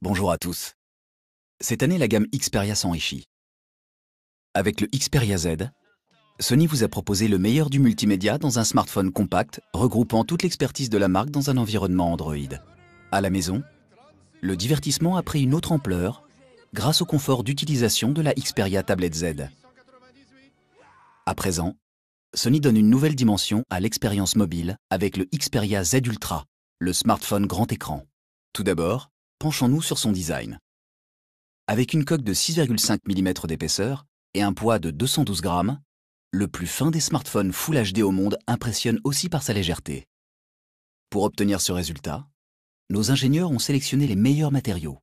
Bonjour à tous. Cette année, la gamme Xperia s'enrichit. Avec le Xperia Z, Sony vous a proposé le meilleur du multimédia dans un smartphone compact, regroupant toute l'expertise de la marque dans un environnement Android. À la maison, le divertissement a pris une autre ampleur grâce au confort d'utilisation de la Xperia Tablet Z. À présent, Sony donne une nouvelle dimension à l'expérience mobile avec le Xperia Z Ultra, le smartphone grand écran. Tout d'abord, penchons-nous sur son design. Avec une coque de 6,5 mm d'épaisseur et un poids de 212 grammes, le plus fin des smartphones Full HD au monde impressionne aussi par sa légèreté. Pour obtenir ce résultat, nos ingénieurs ont sélectionné les meilleurs matériaux.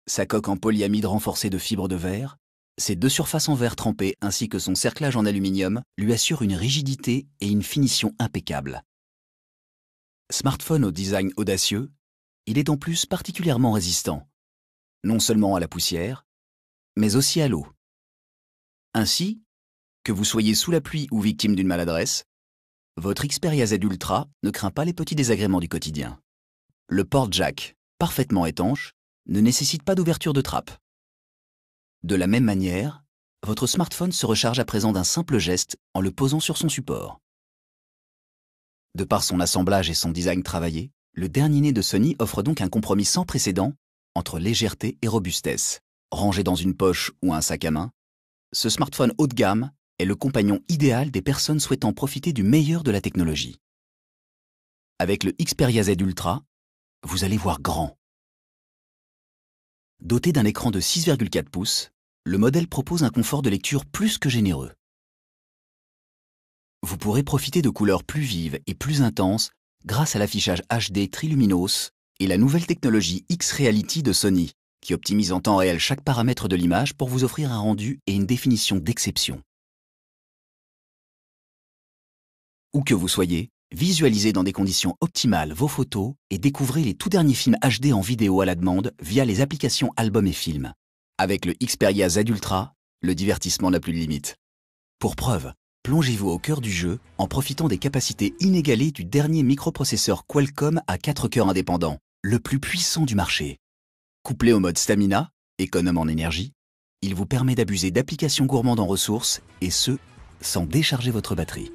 Sa coque en polyamide renforcée de fibres de verre, ses deux surfaces en verre trempé ainsi que son cerclage en aluminium lui assurent une rigidité et une finition impeccables. Smartphone au design audacieux, il est en plus particulièrement résistant, non seulement à la poussière, mais aussi à l'eau. Ainsi, que vous soyez sous la pluie ou victime d'une maladresse, votre Xperia Z Ultra ne craint pas les petits désagréments du quotidien. Le port-jack, parfaitement étanche, ne nécessite pas d'ouverture de trappe. De la même manière, votre smartphone se recharge à présent d'un simple geste en le posant sur son support. De par son assemblage et son design travaillé, le dernier né de Sony offre donc un compromis sans précédent entre légèreté et robustesse. Rangé dans une poche ou un sac à main, ce smartphone haut de gamme est le compagnon idéal des personnes souhaitant profiter du meilleur de la technologie. Avec le Xperia Z Ultra, vous allez voir grand. Doté d'un écran de 6,4 pouces, le modèle propose un confort de lecture plus que généreux. Vous pourrez profiter de couleurs plus vives et plus intenses grâce à l'affichage HD Triluminos et la nouvelle technologie X-Reality de Sony, qui optimise en temps réel chaque paramètre de l'image pour vous offrir un rendu et une définition d'exception. Où que vous soyez, visualisez dans des conditions optimales vos photos et découvrez les tout derniers films HD en vidéo à la demande via les applications Album et Film. Avec le Xperia Z Ultra, le divertissement n'a plus de limite. Pour preuve, plongez-vous au cœur du jeu en profitant des capacités inégalées du dernier microprocesseur Qualcomm à 4 cœurs indépendants, le plus puissant du marché. Couplé au mode Stamina, économe en énergie, il vous permet d'abuser d'applications gourmandes en ressources, et ce, sans décharger votre batterie.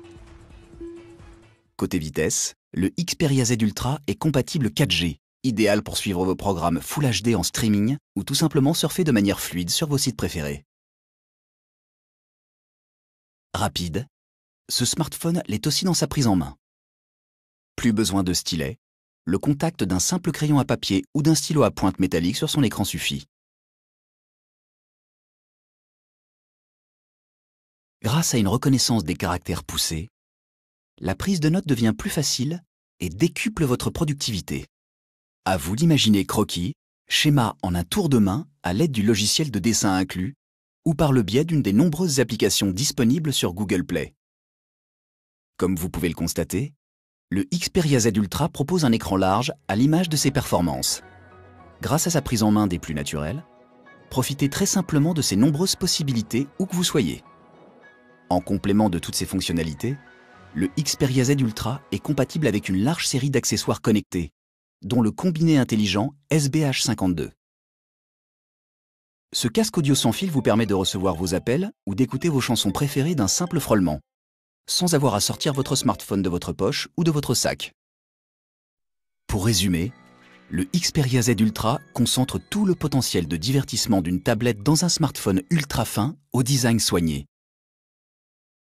Côté vitesse, le Xperia Z Ultra est compatible 4G, idéal pour suivre vos programmes Full HD en streaming ou tout simplement surfer de manière fluide sur vos sites préférés. Rapide, ce smartphone l'est aussi dans sa prise en main. Plus besoin de stylet, le contact d'un simple crayon à papier ou d'un stylo à pointe métallique sur son écran suffit. Grâce à une reconnaissance des caractères poussée, la prise de notes devient plus facile et décuple votre productivité. À vous d'imaginer croquis, schéma en un tour de main à l'aide du logiciel de dessin inclus ou par le biais d'une des nombreuses applications disponibles sur Google Play. Comme vous pouvez le constater, le Xperia Z Ultra propose un écran large à l'image de ses performances. Grâce à sa prise en main des plus naturelles, profitez très simplement de ses nombreuses possibilités où que vous soyez. En complément de toutes ces fonctionnalités, le Xperia Z Ultra est compatible avec une large série d'accessoires connectés, dont le combiné intelligent SBH52. Ce casque audio sans fil vous permet de recevoir vos appels ou d'écouter vos chansons préférées d'un simple frôlement, sans avoir à sortir votre smartphone de votre poche ou de votre sac. Pour résumer, le Xperia Z Ultra concentre tout le potentiel de divertissement d'une tablette dans un smartphone ultra fin au design soigné.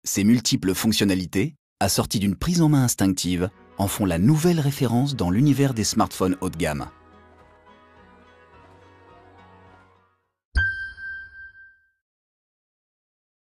Ses multiples fonctionnalités, assorties d'une prise en main instinctive, en font la nouvelle référence dans l'univers des smartphones haut de gamme.